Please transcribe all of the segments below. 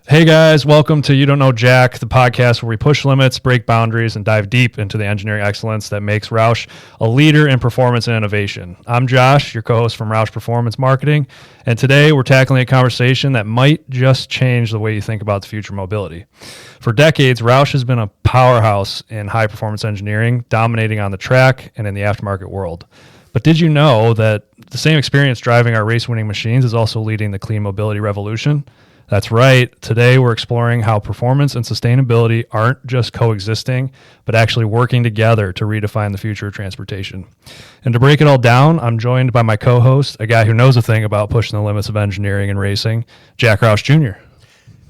Hey guys, welcome to You Don't Know Jack, the podcast where we push limits, break boundaries, and dive deep into the engineering excellence that makes Roush a leader in performance and innovation. I'm Josh, your co-host from Roush Performance Marketing, and today we're tackling a conversation that might just change the way you think about the future mobility. For decades, Roush has been a powerhouse in high-performance engineering, dominating on the track and in the aftermarket world. But did you know that the same experience driving our race-winning machines is also leading the clean mobility revolution? That's right. Today, we're exploring how performance and sustainability aren't just coexisting, but actually working together to redefine the future of transportation. And to break it all down, I'm joined by my co-host, a guy who knows a thing about pushing the limits of engineering and racing, Jack Roush Jr.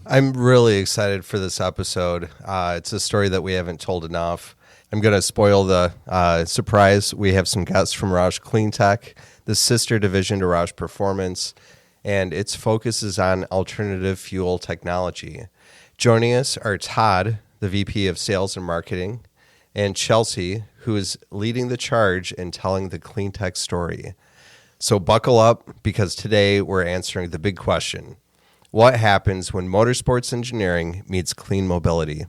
I'm really excited for this episode. It's a story that we haven't told enough. I'm going to spoil the surprise. We have some guests from Roush CleanTech, the sister division to Roush Performance, and its focus is on alternative fuel technology. Joining us are Todd, the VP of Sales and Marketing, and Chelsea, who is leading the charge in telling the CleanTech story. So buckle up, because today we're answering the big question: what happens when motorsports engineering meets clean mobility?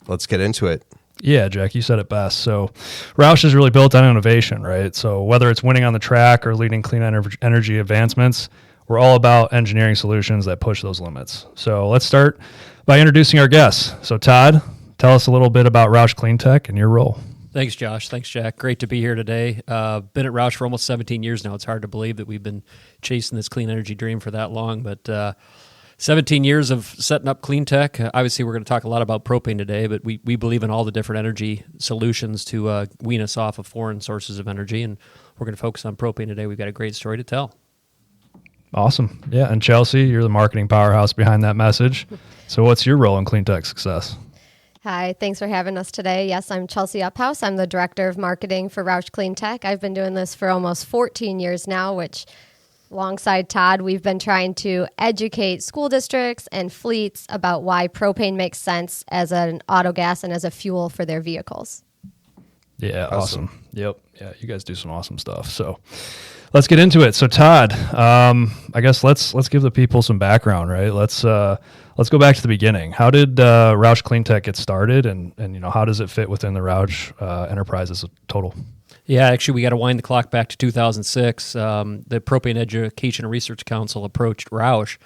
Let's get into it. Yeah, Jack, you said it best. So Roush is really built on innovation, right? So whether it's winning on the track or leading clean energy advancements, we're all about engineering solutions that push those limits. So let's start by introducing our guests. So Todd, tell us a little bit about Roush CleanTech and your role. Thanks, Josh. Thanks, Jack. Great to be here today. Been at Roush for almost 17 years now. It's hard to believe that we've been chasing this clean energy dream for that long, but 17 years of setting up CleanTech. Obviously, we're going to talk a lot about propane today, but we believe in all the different energy solutions to wean us off of foreign sources of energy, and we're going to focus on propane today. We've got a great story to tell. Awesome. Yeah, and Chelsea, you're the marketing powerhouse behind that message. So what's your role in CleanTech success? Hi, thanks for having us today. Yes, I'm Chelsea Uphouse. I'm the Director of Marketing for Roush CleanTech. I've been doing this for almost 14 years now, which alongside Todd, we've been trying to educate school districts and fleets about why propane makes sense as an auto gas and as a fuel for their vehicles. Yeah, awesome. Yep. Yeah, you guys do some awesome stuff. So let's get into it. So Todd, I guess let's give the people some background, right? Let's go back to the beginning. How did Roush CleanTech get started, and how does it fit within the Roush enterprise as a total? Yeah, actually, we got to wind the clock back to 2006. The Propane Education and Research Council approached Roush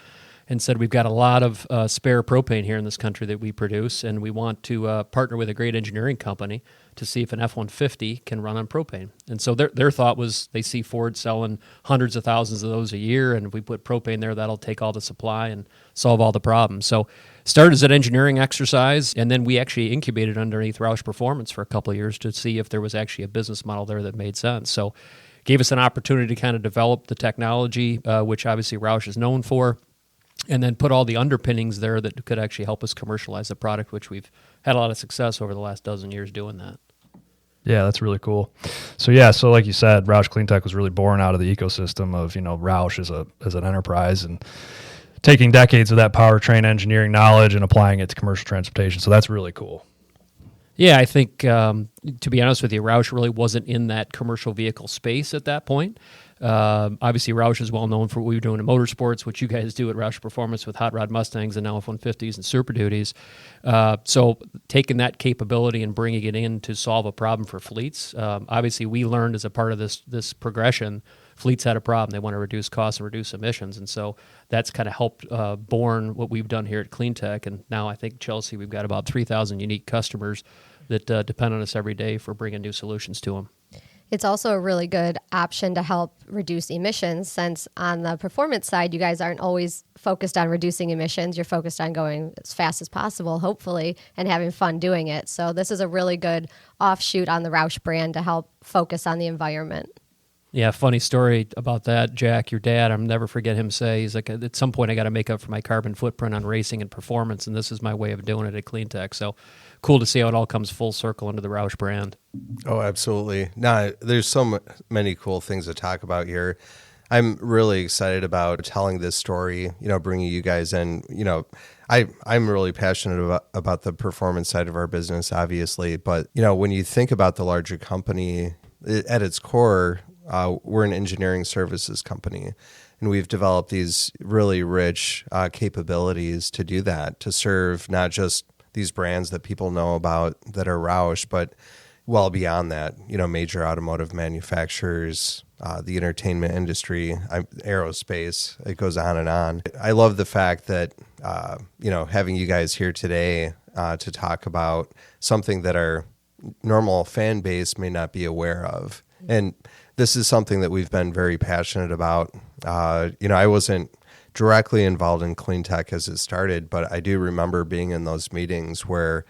and said, we've got a lot of spare propane here in this country that we produce, and we want to partner with a great engineering company to see if an F-150 can run on propane. And so their thought was, they see Ford selling hundreds of thousands of those a year, and if we put propane there, that'll take all the supply and solve all the problems. So started as an engineering exercise, and then we actually incubated underneath Roush Performance for a couple of years to see if there was actually a business model there that made sense. So gave us an opportunity to kind of develop the technology, which obviously Roush is known for, and then put all the underpinnings there that could actually help us commercialize the product, which we've had a lot of success over the last dozen years doing that. Yeah, that's really cool. So like you said, Roush CleanTech was really born out of the ecosystem of, Roush as an enterprise and taking decades of that powertrain engineering knowledge and applying it to commercial transportation. So that's really cool. Yeah, I think, to be honest with you, Roush really wasn't in that commercial vehicle space at that point. Obviously, Roush is well known for what we were doing in motorsports, which you guys do at Roush Performance with hot rod Mustangs and now F-150s and Super Duties. So taking that capability and bringing it in to solve a problem for fleets. Obviously, we learned as a part of this progression, fleets had a problem. They want to reduce costs and reduce emissions. And so that's kind of helped born what we've done here at CleanTech. And now I think, Chelsea, we've got about 3,000 unique customers that depend on us every day for bringing new solutions to them. It's also a really good option to help reduce emissions, since on the performance side, you guys aren't always focused on reducing emissions. You're focused on going as fast as possible, hopefully, and having fun doing it. So this is a really good offshoot on the Roush brand to help focus on the environment. Yeah, funny story about that, Jack. Your dad, I'll never forget him say, he's like, at some point I got to make up for my carbon footprint on racing and performance, and this is my way of doing it at CleanTech. So cool to see how it all comes full circle into the Roush brand. Oh, absolutely. There's so many cool things to talk about here. I'm really excited about telling this story, bringing you guys in. I'm really passionate about the performance side of our business, obviously. But, when you think about the larger company, at its core, we're an engineering services company, and we've developed these really rich capabilities to do that, to serve not just these brands that people know about that are Roush, but well beyond that, major automotive manufacturers, the entertainment industry, aerospace, it goes on and on. I love the fact that, having you guys here today to talk about something that our normal fan base may not be aware of. And this is something that we've been very passionate about. I wasn't directly involved in CleanTech as it started, but I do remember being in those meetings where,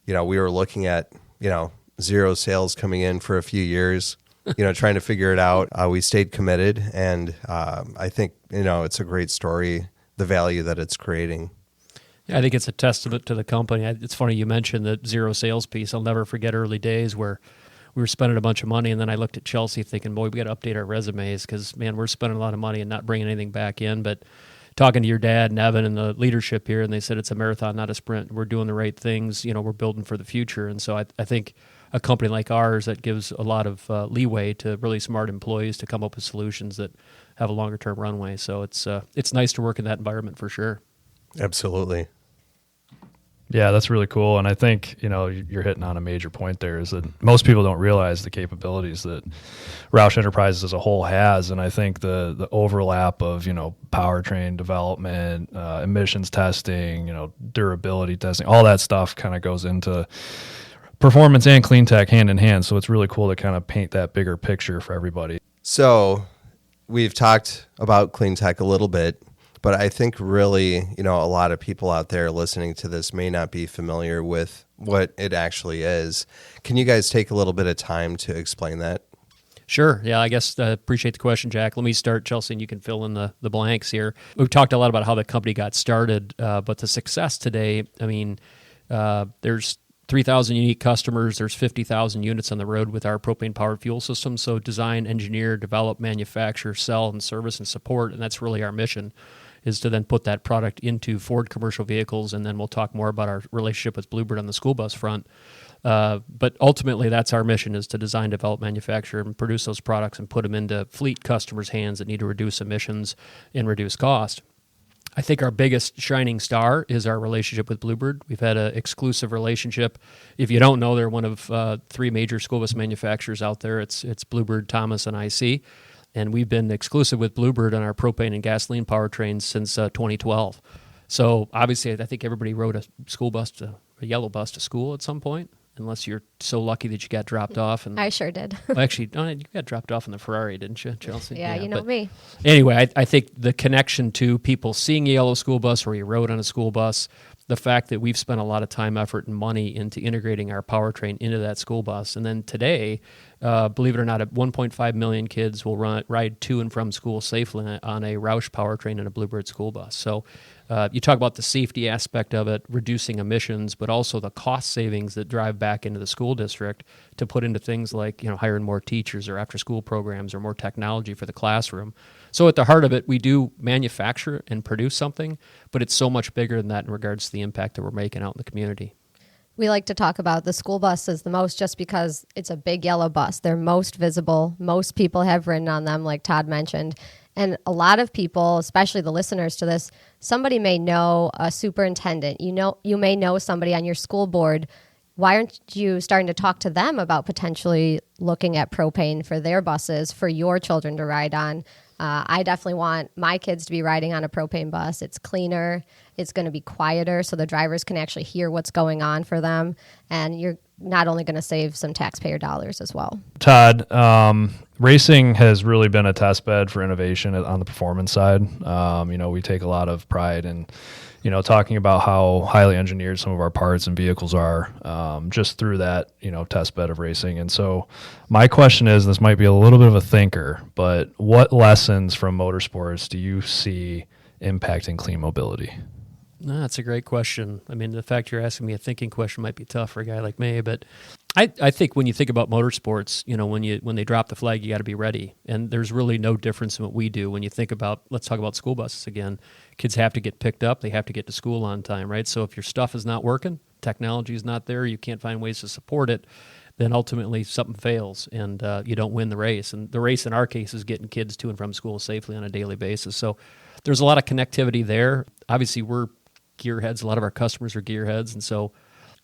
we were looking at, zero sales coming in for a few years, trying to figure it out. We stayed committed, and I think, it's a great story, the value that it's creating. Yeah, I think it's a testament to the company. It's funny you mentioned the zero sales piece. I'll never forget early days where we were spending a bunch of money, and then I looked at Chelsea thinking, boy, we got to update our resumes because, man, we're spending a lot of money and not bringing anything back in. But talking to your dad and Evan and the leadership here, and they said it's a marathon, not a sprint. We're doing the right things. We're building for the future. And so I think a company like ours that gives a lot of leeway to really smart employees to come up with solutions that have a longer-term runway. So it's nice to work in that environment for sure. Absolutely. Yeah, that's really cool. And I think, you're hitting on a major point there is that most people don't realize the capabilities that Roush Enterprises as a whole has. And I think the overlap of, powertrain development, emissions testing, durability testing, all that stuff kind of goes into performance and clean tech hand in hand. So it's really cool to kind of paint that bigger picture for everybody. So we've talked about clean tech a little bit, but I think really, a lot of people out there listening to this may not be familiar with what it actually is. Can you guys take a little bit of time to explain that? Sure. Yeah, I guess appreciate the question, Jack. Let me start, Chelsea, and you can fill in the blanks here. We've talked a lot about how the company got started, but the success today, there's 3,000 unique customers. There's 50,000 units on the road with our propane-powered fuel system. So design, engineer, develop, manufacture, sell, and service and support, and that's really our mission, is to then put that product into Ford commercial vehicles, and then we'll talk more about our relationship with Bluebird on the school bus front. But ultimately, that's our mission, is to design, develop, manufacture, and produce those products and put them into fleet customers' hands that need to reduce emissions and reduce cost. I think our biggest shining star is our relationship with Bluebird. We've had an exclusive relationship. If you don't know, they're one of three major school bus manufacturers out there. It's Bluebird, Thomas, and IC. And we've been exclusive with Bluebird on our propane and gasoline powertrains since 2012. So obviously, I think everybody rode a yellow bus to school at some point, unless you're so lucky that you got dropped off. And I sure did. Well, actually, no, you got dropped off in the Ferrari, didn't you, Chelsea? Yeah, you know me. Anyway, I think the connection to people seeing a yellow school bus or you rode on a school bus, the fact that we've spent a lot of time, effort, and money into integrating our powertrain into that school bus. And then today, believe it or not, 1.5 million kids will ride to and from school safely on a Roush powertrain in a Bluebird school bus. So you talk about the safety aspect of it, reducing emissions, but also the cost savings that drive back into the school district to put into things like hiring more teachers or after-school programs or more technology for the classroom. So at the heart of it, we do manufacture and produce something, but it's so much bigger than that in regards to the impact that we're making out in the community. We like to talk about the school bus as the most just because it's a big yellow bus. They're most visible. Most people have ridden on them, like Todd mentioned. And a lot of people, especially the listeners to this, somebody may know a superintendent. You may know somebody on your school board. Why aren't you starting to talk to them about potentially looking at propane for their buses for your children to ride on? I definitely want my kids to be riding on a propane bus. It's cleaner. It's going to be quieter so the drivers can actually hear what's going on for them. And you're not only going to save some taxpayer dollars as well. Todd, racing has really been a test bed for innovation on the performance side. We take a lot of pride in, talking about how highly engineered some of our parts and vehicles are, just through that, test bed of racing. And so my question is, this might be a little bit of a thinker, but what lessons from motorsports do you see impacting clean mobility? No, that's a great question. I mean, the fact you're asking me a thinking question might be tough for a guy like me, but I think when you think about motorsports, when they drop the flag, you got to be ready. And there's really no difference in what we do. When you think about, let's talk about school buses again. Kids have to get picked up. They have to get to school on time, right? So if your stuff is not working, technology is not there, you can't find ways to support it, then ultimately something fails and you don't win the race. And the race in our case is getting kids to and from school safely on a daily basis. So there's a lot of connectivity there. Obviously, we're gearheads. A lot of our customers are gearheads. And so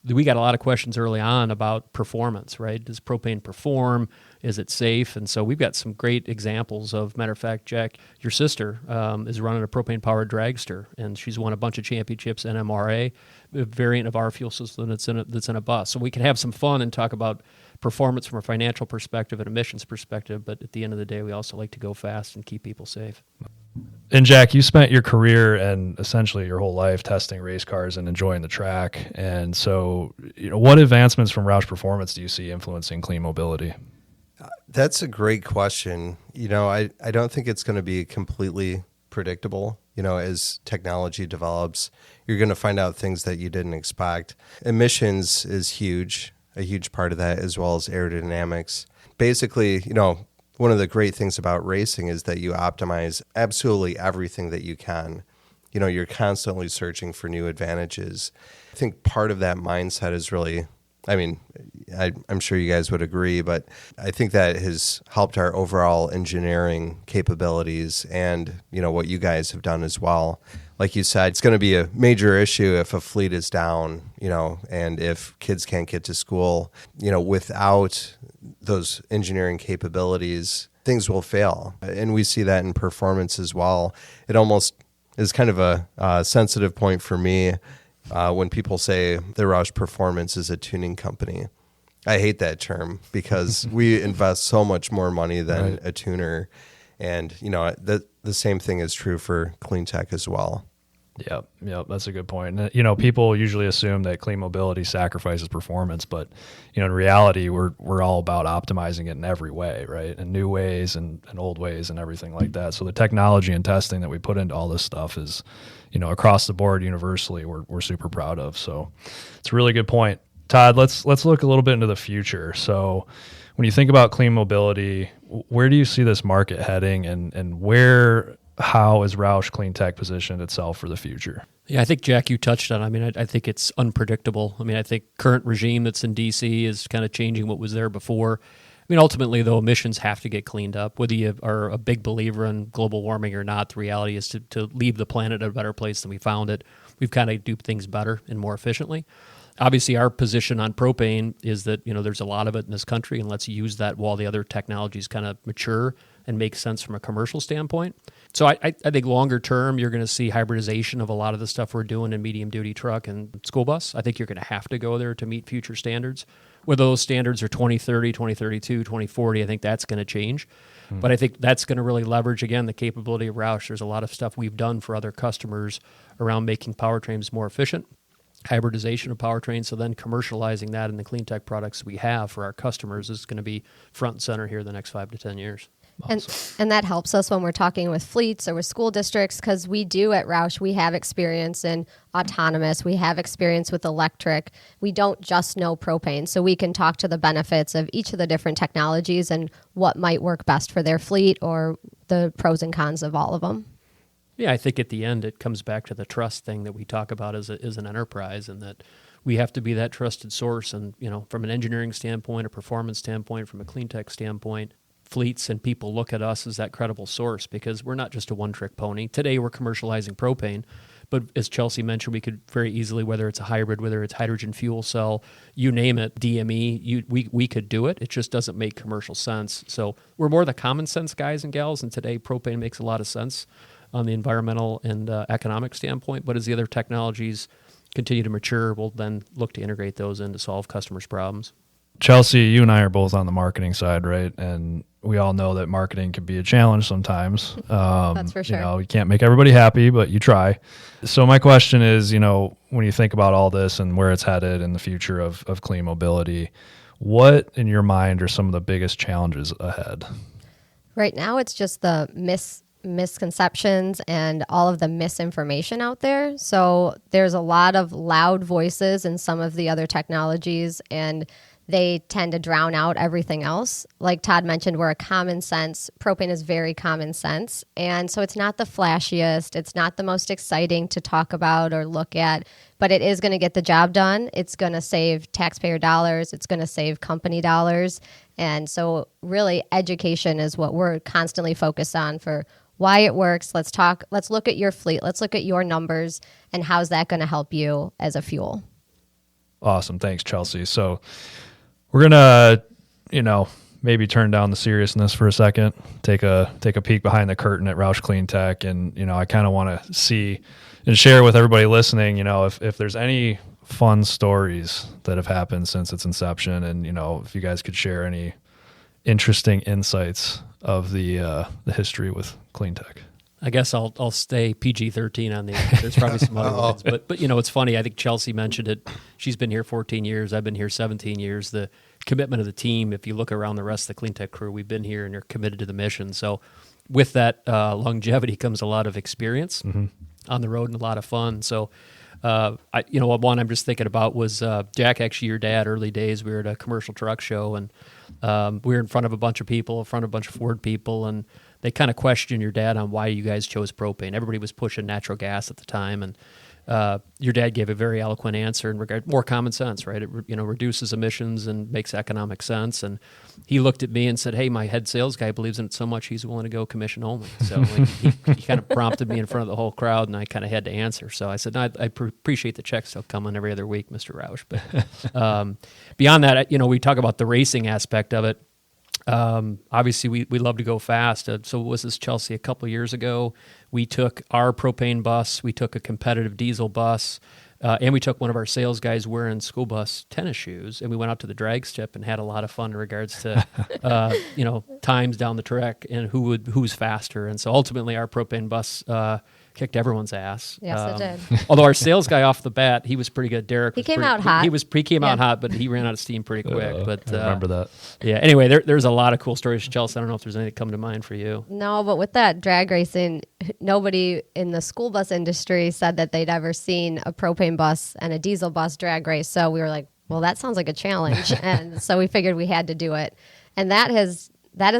we got a lot of questions early on about performance, right? Does propane perform? Is it safe? And so we've got some great examples of, matter of fact, Jack, your sister is running a propane-powered dragster, and she's won a bunch of championships in MRA, a variant of our fuel system that's in a bus. So we can have some fun and talk about performance from a financial perspective and emissions perspective, but at the end of the day, we also like to go fast and keep people safe. And Jack, you spent your career and essentially your whole life testing race cars and enjoying the track. And so, what advancements from Roush Performance do you see influencing clean mobility? That's a great question. I don't think it's going to be completely predictable. As technology develops, you're going to find out things that you didn't expect. Emissions is huge, a huge part of that, as well as aerodynamics. Basically, one of the great things about racing is that you optimize absolutely everything that you can. You're constantly searching for new advantages. I think part of that mindset is really, I'm sure you guys would agree, but I think that has helped our overall engineering capabilities and, what you guys have done as well. Like you said, it's going to be a major issue if a fleet is down, and if kids can't get to school, without those engineering capabilities, things will fail. And we see that in performance as well. It almost is kind of a sensitive point for me when people say the Roush Performance is a tuning company. I hate that term because we invest so much more money than a tuner. And, the same thing is true for CleanTech as well. Yep, that's a good point. And, people usually assume that clean mobility sacrifices performance, but in reality, we're all about optimizing it in every way, right? In new ways and old ways and everything like that. So the technology and testing that we put into all this stuff is, across the board universally, we're super proud of. So it's a really good point. Todd, let's look a little bit into the future. So when you think about clean mobility, where do you see this market heading, and how is Roush CleanTech positioned itself for the future? Yeah, I think, Jack, you touched on it. I think it's unpredictable. I think current regime that's in D.C. is kind of changing what was there before. Ultimately, though, emissions have to get cleaned up. Whether you are a big believer in global warming or not, the reality is to leave the planet a better place than we found it. We've kind of do things better and more efficiently. Obviously, our position on propane is that, there's a lot of it in this country, and let's use that while the other technologies kind of mature and make sense from a commercial standpoint. So I think longer term, you're going to see hybridization of a lot of the stuff we're doing in medium-duty truck and school bus. I think you're going to have to go there to meet future standards. Whether those standards are 2030, 2032, 2040, I think that's going to change. But I think that's going to really leverage, again, the capability of Roush. There's a lot of stuff we've done for other customers around making powertrains more efficient, hybridization of powertrains, so then commercializing that in the CleanTech products we have for our customers is going to be front and center here the next 5 to 10 years. Awesome. And that helps us when we're talking with fleets or with school districts, because we do at Roush, we have experience in autonomous, we have experience with electric. We don't just know propane, so we can talk to the benefits of each of the different technologies and what might work best for their fleet or the pros and cons of all of them. Yeah, I think at the end it comes back to the trust thing that we talk about as an enterprise, and that we have to be that trusted source. And, from an engineering standpoint, a performance standpoint, from a CleanTech standpoint, fleets and people look at us as that credible source because we're not just a one-trick pony. Today we're commercializing propane, but as Chelsea mentioned, we could very easily, whether it's a hybrid, whether it's hydrogen fuel cell, you name it, DME, we could do it. It just doesn't make commercial sense. So we're more the common sense guys and gals, and today propane makes a lot of sense on the environmental and economic standpoint. But as the other technologies continue to mature, we'll then look to integrate those in to solve customers' problems. Chelsea, you and I are both on the marketing side, right? And we all know that marketing can be a challenge sometimes. That's for sure. You can't make everybody happy, but you try. So my question is, when you think about all this and where it's headed in the future of clean mobility, what in your mind are some of the biggest challenges ahead? Right now, it's just the misconceptions and all of the misinformation out there. So there's a lot of loud voices in some of the other technologies, and they tend to drown out everything else. Like Todd mentioned, we're a common sense. Propane is very common sense. And so it's not the flashiest. It's not the most exciting to talk about or look at, but it is going to get the job done. It's going to save taxpayer dollars. It's going to save company dollars. And so really education is what we're constantly focused on for why it works. Let's look at your fleet. Let's look at your numbers and how's that going to help you as a fuel. Awesome. Thanks, Chelsea. So we're going to, maybe turn down the seriousness for a second, take a peek behind the curtain at Roush CleanTech. And, I kind of want to see and share with everybody listening, if there's any fun stories that have happened since its inception. And, if you guys could share any interesting insights of the history with CleanTech. I guess I'll stay PG-13 on the end. There's probably some other ones, but it's funny. I think Chelsea mentioned it. She's been here 14 years. I've been here 17 years. The commitment of the team, if you look around the rest of the CleanTech crew, we've been here and are committed to the mission. So with that longevity comes a lot of experience on the road and a lot of fun. So one I'm just thinking about was Jack, actually your dad, early days, we were at a commercial truck show and we were in front of a bunch of people, in front of a bunch of Ford people, and they kind of questioned your dad on why you guys chose propane. Everybody was pushing natural gas at the time, and your dad gave a very eloquent answer in regard more common sense, right? It reduces emissions and makes economic sense. And he looked at me and said, "Hey, my head sales guy believes in it so much he's willing to go commission only." So he kind of prompted me in front of the whole crowd, and I kind of had to answer. So I said, "No, I appreciate the checks still coming every other week, Mr. Roush." But beyond that, we talk about the racing aspect of it. Obviously, we love to go fast. So was this, Chelsea, a couple of years ago? We took our propane bus, we took a competitive diesel bus, and we took one of our sales guys wearing school bus tennis shoes, and we went out to the drag strip and had a lot of fun in regards to times down the track and who's faster. And so ultimately, our propane bus kicked everyone's ass. Yes, it did. Although our sales guy off the bat, he was pretty good. Derek, he came out hot. He came out hot, but he ran out of steam pretty quick. But I remember that. Yeah. Anyway, there's a lot of cool stories, Chelsea. I don't know if there's anything that come to mind for you. No, but with that drag racing, nobody in the school bus industry said that they'd ever seen a propane bus and a diesel bus drag race. So we were like, well, that sounds like a challenge, and so we figured we had to do it, and that has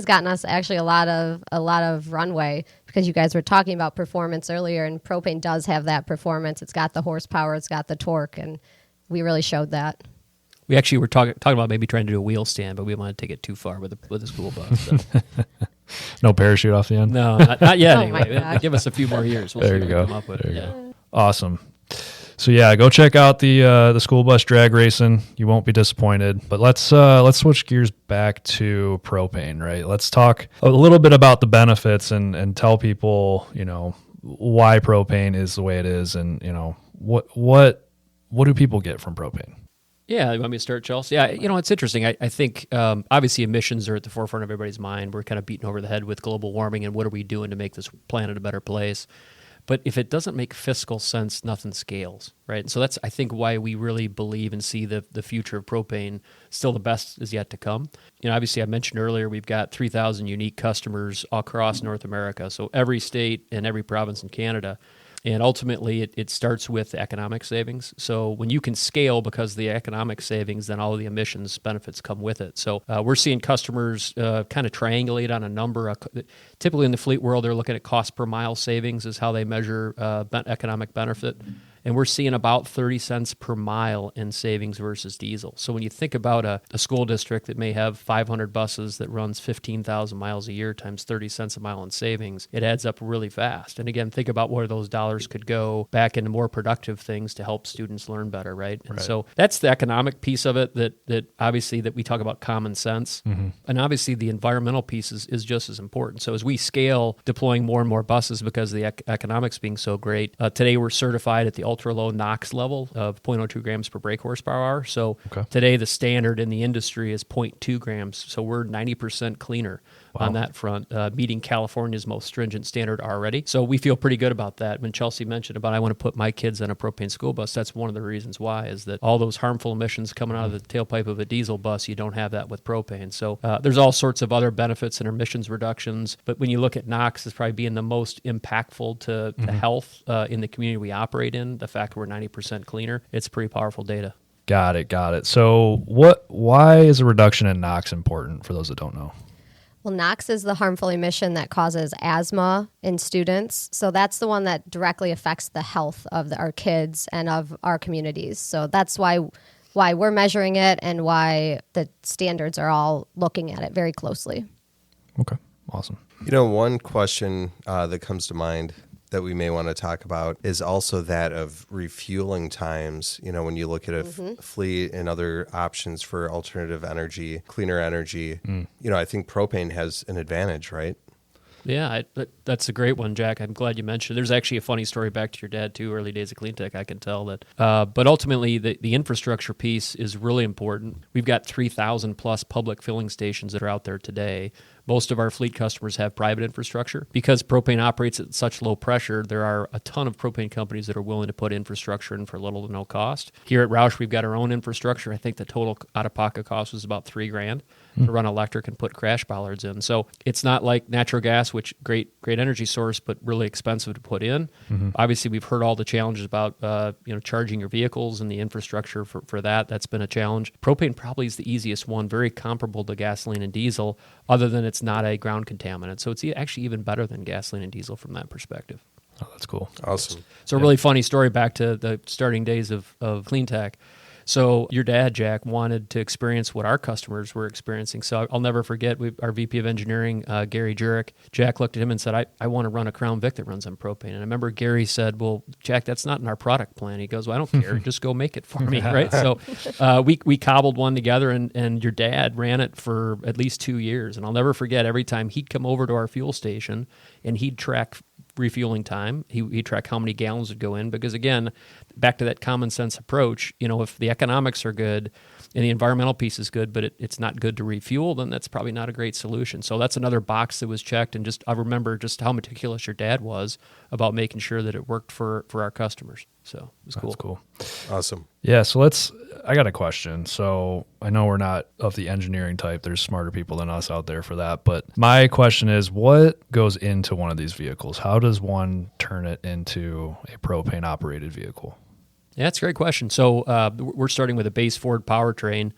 gotten us actually a lot of runway, because you guys were talking about performance earlier, and propane does have that performance. It's got the horsepower, it's got the torque, and we really showed that. We actually were talking about maybe trying to do a wheel stand, but we didn't want to take it too far with the school bus. So. No parachute off the end? No, not yet. Oh anyway. Give us a few more years. We'll there see you go. Come up with. There you go. Awesome. So yeah, go check out the school bus drag racing. You won't be disappointed. But let's switch gears back to propane, right? Let's talk a little bit about the benefits and tell people, why propane is the way it is, and what do people get from propane? Yeah, you want me to start, Chelsea? Yeah, it's interesting. I think obviously emissions are at the forefront of everybody's mind. We're kind of beaten over the head with global warming and what are we doing to make this planet a better place. But if it doesn't make fiscal sense, nothing scales, right? And so that's, I think, why we really believe and see the future of propane. Still, the best is yet to come. Obviously, I mentioned earlier, we've got 3,000 unique customers across North America, so every state and every province in Canada. And ultimately, it starts with economic savings. So when you can scale because of the economic savings, then all of the emissions benefits come with it. So we're seeing customers kind of triangulate on a number. Typically in the fleet world, they're looking at cost per mile savings is how they measure economic benefit. And we're seeing about 30 cents per mile in savings versus diesel. So when you think about a school district that may have 500 buses that runs 15,000 miles a year times 30 cents a mile in savings, it adds up really fast. And again, think about where those dollars could go back into more productive things to help students learn better, right? And so that's the economic piece of it that obviously that we talk about common sense. Mm-hmm. And obviously the environmental piece is just as important. So as we scale deploying more and more buses because of the economics being so great, today we're certified at the ultra-low NOx level of 0.02 grams per brake horsepower hour. So today the standard in the industry is 0.2 grams. So we're 90% cleaner on that front, meeting California's most stringent standard already. So we feel pretty good about that. When Chelsea mentioned about I want to put my kids on a propane school bus, that's one of the reasons why, is that all those harmful emissions coming out of the tailpipe of a diesel bus, you don't have that with propane. So there's all sorts of other benefits and emissions reductions. But when you look at NOx as probably being the most impactful to health in the community we operate in, the fact we're 90% cleaner, it's pretty powerful data. Got it. So why is a reduction in NOx important for those that don't know? Well, NOx is the harmful emission that causes asthma in students. So that's the one that directly affects the health of our kids and of our communities. So that's why we're measuring it and why the standards are all looking at it very closely. Okay, awesome. One question that comes to mind that we may want to talk about is also that of refueling times. When you look at a fleet and other options for alternative energy, cleaner energy, I think propane has an advantage, right? Yeah, that's a great one, Jack. I'm glad you mentioned it. There's actually a funny story back to your dad, too, early days of CleanTech, I can tell that. But ultimately, the infrastructure piece is really important. We've got 3,000 plus public filling stations that are out there today. Most of our fleet customers have private infrastructure. Because propane operates at such low pressure, there are a ton of propane companies that are willing to put infrastructure in for little to no cost. Here at Roush, we've got our own infrastructure. I think the total out-of-pocket cost was about $3,000 to run electric and put crash bollards in. So it's not like natural gas, which great energy source, but really expensive to put in. Obviously, we've heard all the challenges about charging your vehicles and the infrastructure for that. That's been a challenge. Propane probably is the easiest one, very comparable to gasoline and diesel, other than it's not a ground contaminant. So it's actually even better than gasoline and diesel from that perspective. Oh, that's cool. Awesome. So a really funny story back to the starting days of CleanTech. So your dad, Jack, wanted to experience what our customers were experiencing. So I'll never forget, our VP of Engineering, Gary Jurek, Jack looked at him and said, I want to run a Crown Vic that runs on propane. And I remember Gary said, well, Jack, that's not in our product plan. He goes, well, I don't care. Just go make it for me, right? So we cobbled one together, and your dad ran it for at least 2 years. And I'll never forget, every time he'd come over to our fuel station and he'd track refueling time. He'd track how many gallons would go in because, again, back to that common sense approach, if the economics are good and the environmental piece is good, but it's not good to refuel, then that's probably not a great solution. So that's another box that was checked. And I remember just how meticulous your dad was about making sure that it worked for our customers. So it was cool. That's cool. Awesome. Yeah, so I got a question. So I know we're not of the engineering type. There's smarter people than us out there for that. But my question is, what goes into one of these vehicles? How does one turn it into a propane-operated vehicle? Yeah, that's a great question. So we're starting with a base Ford powertrain.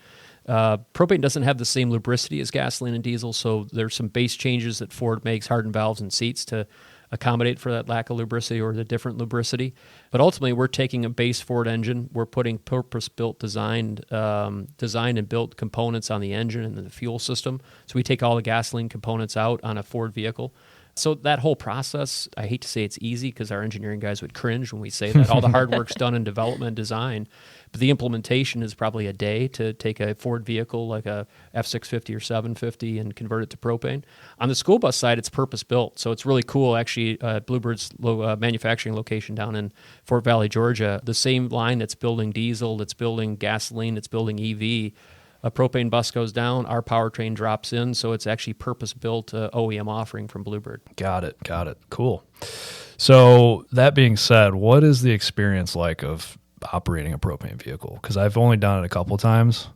Propane doesn't have the same lubricity as gasoline and diesel, so there's some base changes that Ford makes, hardened valves and seats to accommodate for that lack of lubricity or the different lubricity. But ultimately, we're taking a base Ford engine. We're putting purpose-built, designed and built components on the engine and the fuel system. So we take all the gasoline components out on a Ford vehicle. So that whole process, I hate to say it's easy because our engineering guys would cringe when we say that. All the hard work's done in development and design. But the implementation is probably a day to take a Ford vehicle like a F650 or 750 and convert it to propane. On the school bus side, it's purpose-built. So it's really cool, actually, Bluebird's manufacturing location down in Fort Valley, Georgia, the same line that's building diesel, that's building gasoline, that's building EV, a propane bus goes down, our powertrain drops in, so it's actually purpose-built OEM offering from Bluebird. Got it. Cool. So that being said, what is the experience like of operating a propane vehicle? Because I've only done it a couple times,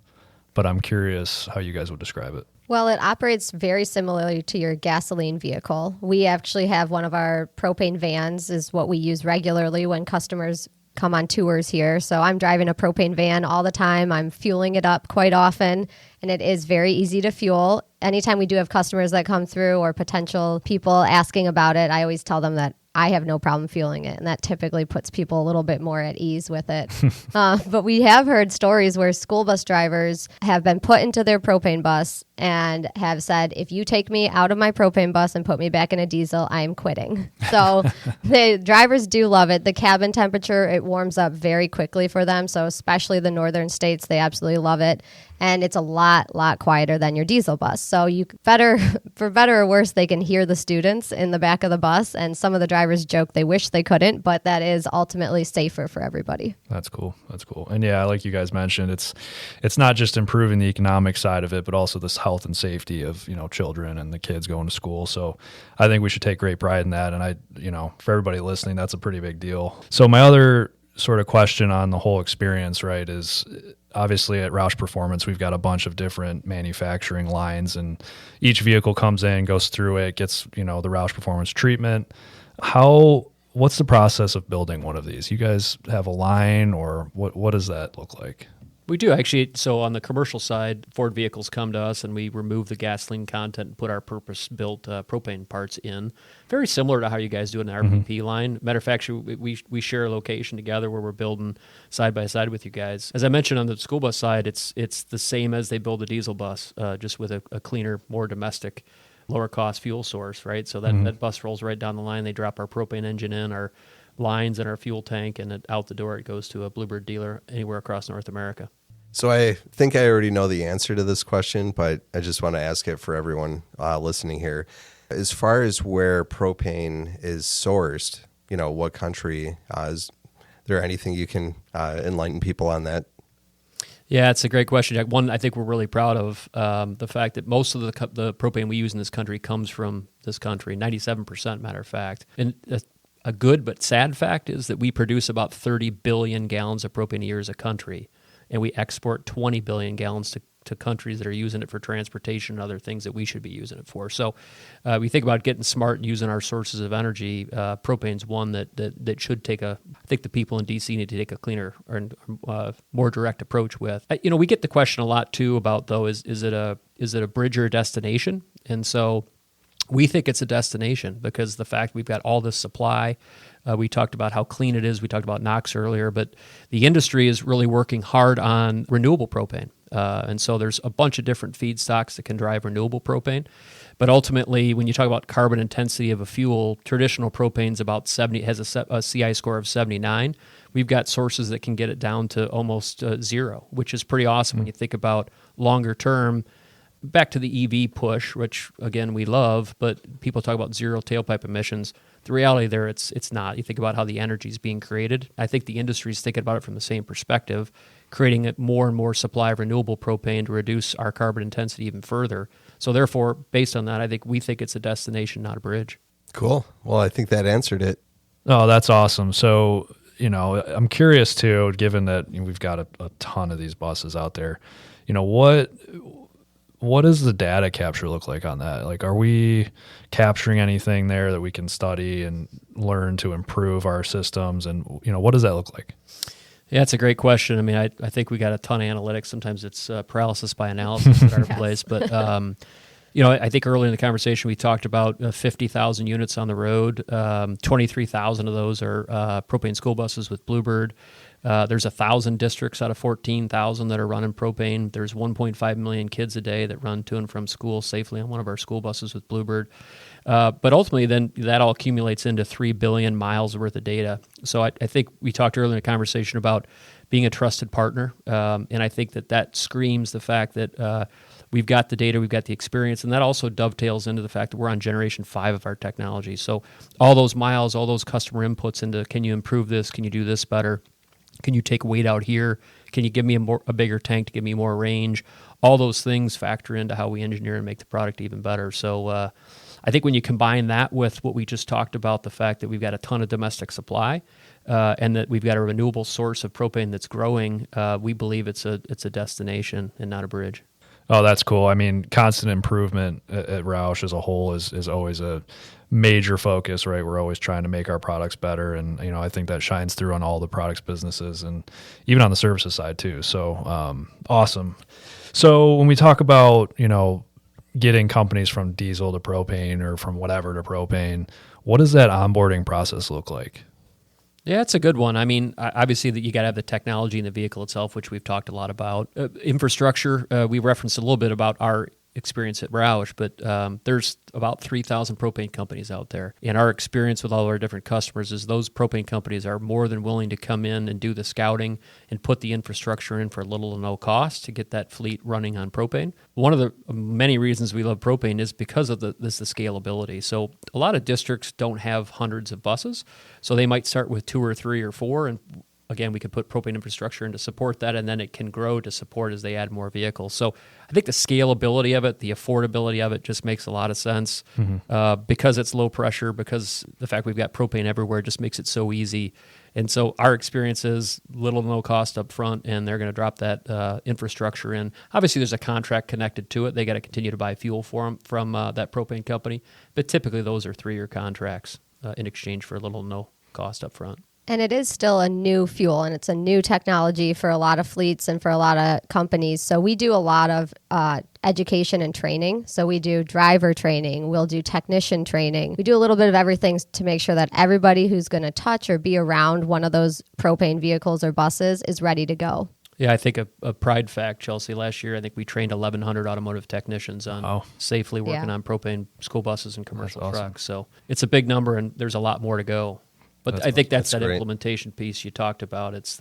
but I'm curious how you guys would describe it. Well, it operates very similarly to your gasoline vehicle. We actually have one of our propane vans is what we use regularly when customers come on tours here. So I'm driving a propane van all the time. I'm fueling it up quite often, and it is very easy to fuel. Anytime we do have customers that come through or potential people asking about it, I always tell them that I have no problem fueling it, and that typically puts people a little bit more at ease with it. But we have heard stories where school bus drivers have been put into their propane bus and have said, if you take me out of my propane bus and put me back in a diesel, I'm quitting. So the drivers do love it. The cabin temperature, it warms up very quickly for them. So especially the northern states, they absolutely love it. And it's a lot quieter than your diesel bus. So for better or worse, they can hear the students in the back of the bus. And some of the drivers joke they wish they couldn't, but that is ultimately safer for everybody. That's cool. And yeah, like you guys mentioned, it's not just improving the economic side of it, but also this health and safety of, children and the kids going to school. So I think we should take great pride in that. And for everybody listening, that's a pretty big deal. So my other sort of question on the whole experience, right, is obviously at Roush Performance, we've got a bunch of different manufacturing lines, and each vehicle comes in, goes through it, gets, the Roush Performance treatment. What's the process of building one of these? You guys have a line, or what does that look like? We do actually. So on the commercial side, Ford vehicles come to us and we remove the gasoline content and put our purpose-built propane parts in. Very similar to how you guys do in the RPP line. Matter of fact, we share a location together where we're building side by side with you guys. As I mentioned on the school bus side, it's the same as they build a diesel bus, just with a cleaner, more domestic, lower cost fuel source, right? So that bus rolls right down the line. They drop our propane engine in, our lines and our fuel tank, and out the door it goes to a Bluebird dealer anywhere across North America. So I think I already know the answer to this question, but I just want to ask it for everyone listening here. As far as where propane is sourced, what country, is there anything you can enlighten people on that? Yeah, it's a great question, Jack. One, I think we're really proud of the fact that most of the propane we use in this country comes from this country, 97%, matter of fact. And a good but sad fact is that we produce about 30 billion gallons of propane a year as a country, and we export 20 billion gallons to countries that are using it for transportation and other things that we should be using it for. So we think about getting smart and using our sources of energy. Propane's one that should take I think the people in D.C. need to take a cleaner or more direct approach with. We get the question a lot, too, about, though, is it a bridge or a destination? And so we think it's a destination because the fact we've got all this supply. We talked about how clean it is. We talked about NOx earlier, but the industry is really working hard on renewable propane. And so there's a bunch of different feedstocks that can drive renewable propane. But ultimately, when you talk about carbon intensity of a fuel, traditional propane's about 70, has a CI score of 79. We've got sources that can get it down to almost zero, which is pretty awesome when you think about longer term. Back to the EV push, which, again, we love, but people talk about zero tailpipe emissions. The reality there, it's not. You think about how the energy is being created. I think the industry is thinking about it from the same perspective, creating more and more supply of renewable propane to reduce our carbon intensity even further. So therefore, based on that, we think it's a destination, not a bridge. Cool. Well, I think that answered it. Oh, that's awesome. So, I'm curious, too, given that we've got a ton of these buses out there, what does the data capture look like on that? Like, are we capturing anything there that we can study and learn to improve our systems? And, what does that look like? Yeah, it's a great question. I mean, I think we got a ton of analytics. Sometimes it's paralysis by analysis at our place. But, I think earlier in the conversation we talked about 50,000 units on the road. 23,000 of those are propane school buses with Bluebird. There's 1,000 districts out of 14,000 that are running propane. There's 1.5 million kids a day that run to and from school safely on one of our school buses with Bluebird. But ultimately, then that all accumulates into 3 billion miles worth of data. So I think we talked earlier in the conversation about being a trusted partner, and I think that screams the fact that we've got the data, we've got the experience, and that also dovetails into the fact that we're on generation 5 of our technology. So all those miles, all those customer inputs into, can you improve this? Can you do this better? Can you take weight out here? Can you give me a bigger tank to give me more range? All those things factor into how we engineer and make the product even better. So I think when you combine that with what we just talked about, the fact that we've got a ton of domestic supply and that we've got a renewable source of propane that's growing, we believe it's a destination and not a bridge. Oh, that's cool. I mean, constant improvement at Roush as a whole is always a major focus, right? We're always trying to make our products better. And, I think that shines through on all the products businesses and even on the services side too. So awesome. So when we talk about, getting companies from diesel to propane or from whatever to propane, what does that onboarding process look like? Yeah, it's a good one. I mean, obviously, that you got to have the technology in the vehicle itself, which we've talked a lot about. Infrastructure, we referenced a little bit about our experience at Roush, but there's about 3,000 propane companies out there. And our experience with all our different customers is those propane companies are more than willing to come in and do the scouting and put the infrastructure in for little to no cost to get that fleet running on propane. One of the many reasons we love propane is because of the scalability. So a lot of districts don't have hundreds of buses, so they might start with 2 or 3 or 4, and again, we could put propane infrastructure in to support that, and then it can grow to support as they add more vehicles. So I think the scalability of it, the affordability of it just makes a lot of sense because it's low pressure, because the fact we've got propane everywhere just makes it so easy. And so our experience is little to no cost up front, and they're going to drop that infrastructure in. Obviously, there's a contract connected to it. They got to continue to buy fuel for them from that propane company. But typically, those are 3-year contracts in exchange for little to no cost up front. And it is still a new fuel, and it's a new technology for a lot of fleets and for a lot of companies. So we do a lot of education and training. So we do driver training. We'll do technician training. We do a little bit of everything to make sure that everybody who's going to touch or be around one of those propane vehicles or buses is ready to go. Yeah, I think a pride fact, Chelsea, last year I think we trained 1,100 automotive technicians on safely working on propane school buses and commercial trucks. So it's a big number, and there's a lot more to go. But I think that's that great implementation piece you talked about. It's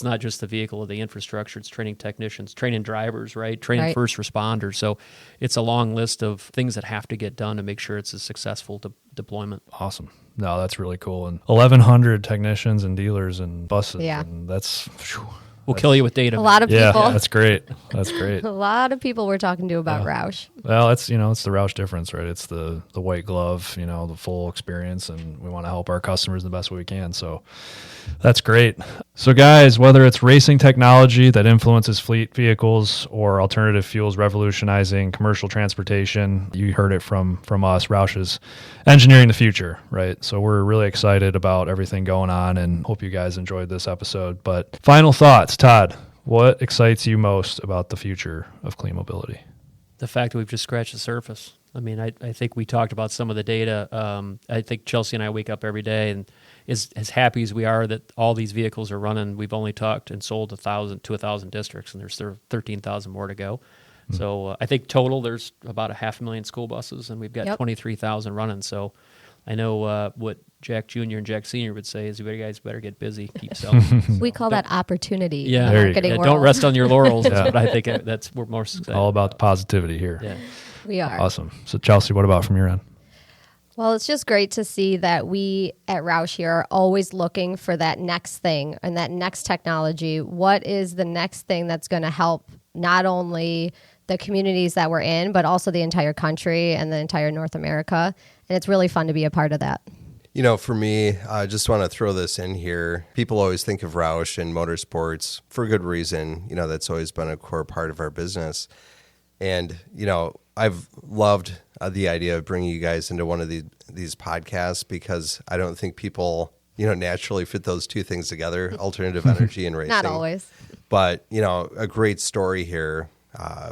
not just the vehicle or the infrastructure. It's training technicians, training drivers, right? Training first responders. So it's a long list of things that have to get done to make sure it's a successful deployment. Awesome. No, that's really cool. And 1,100 technicians and dealers and buses. Yeah. And that's... We'll kill you with data. A lot of people. Yeah, that's great. That's great. A lot of people we're talking to about Roush. Well, it's the Roush difference, right? It's the white glove, the full experience, and we want to help our customers the best way we can. So that's great. So guys, whether it's racing technology that influences fleet vehicles or alternative fuels revolutionizing commercial transportation, you heard it from us. Roush is engineering the future, right? So we're really excited about everything going on and hope you guys enjoyed this episode. But final thoughts, Todd, what excites you most about the future of clean mobility? The fact that we've just scratched the surface. I mean, I think we talked about some of the data. I think Chelsea and I wake up every day and as happy as we are that all these vehicles are running, we've only talked and sold 1,000 to 1,000 districts, and there's 13,000 more to go. Mm-hmm. So I think total there's about 500,000 school buses, and we've got 23,000 running. So I know what Jack Jr. and Jack Sr. would say is you guys better get busy, keep selling. We call that opportunity. Yeah, don't rest on your laurels. But I think we're more excited. All about the positivity here. Yeah, we are. Awesome. So Chelsea, what about from your end? Well, it's just great to see that we at Roush here are always looking for that next thing and that next technology. What is the next thing that's going to help not only the communities that we're in, but also the entire country and the entire North America? And it's really fun to be a part of that. For me, I just want to throw this in here. People always think of Roush and motorsports for good reason. That's always been a core part of our business. And, I've loved the idea of bringing you guys into one of these podcasts because I don't think people, naturally fit those two things together, alternative energy and racing. Not always. But, a great story here,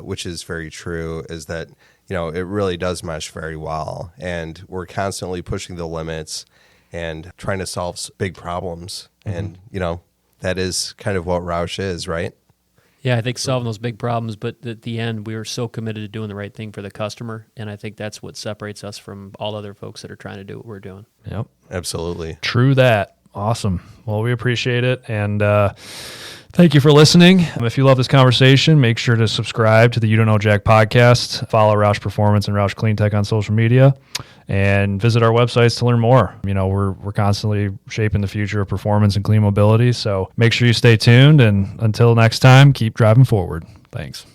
which is very true, is that, it really does mesh very well. And we're constantly pushing the limits and trying to solve big problems. Mm-hmm. And, that is kind of what Roush is, right? Yeah, I think solving those big problems, but at the end, we are so committed to doing the right thing for the customer, and I think that's what separates us from all other folks that are trying to do what we're doing. Yep. Absolutely. True that. Awesome. Well, we appreciate it, and thank you for listening. If you love this conversation, make sure to subscribe to the You Don't Know Jack podcast, follow Roush Performance and Roush CleanTech on social media, and visit our websites to learn more. We're constantly shaping the future of performance and clean mobility, so make sure you stay tuned, and until next time, keep driving forward. Thanks.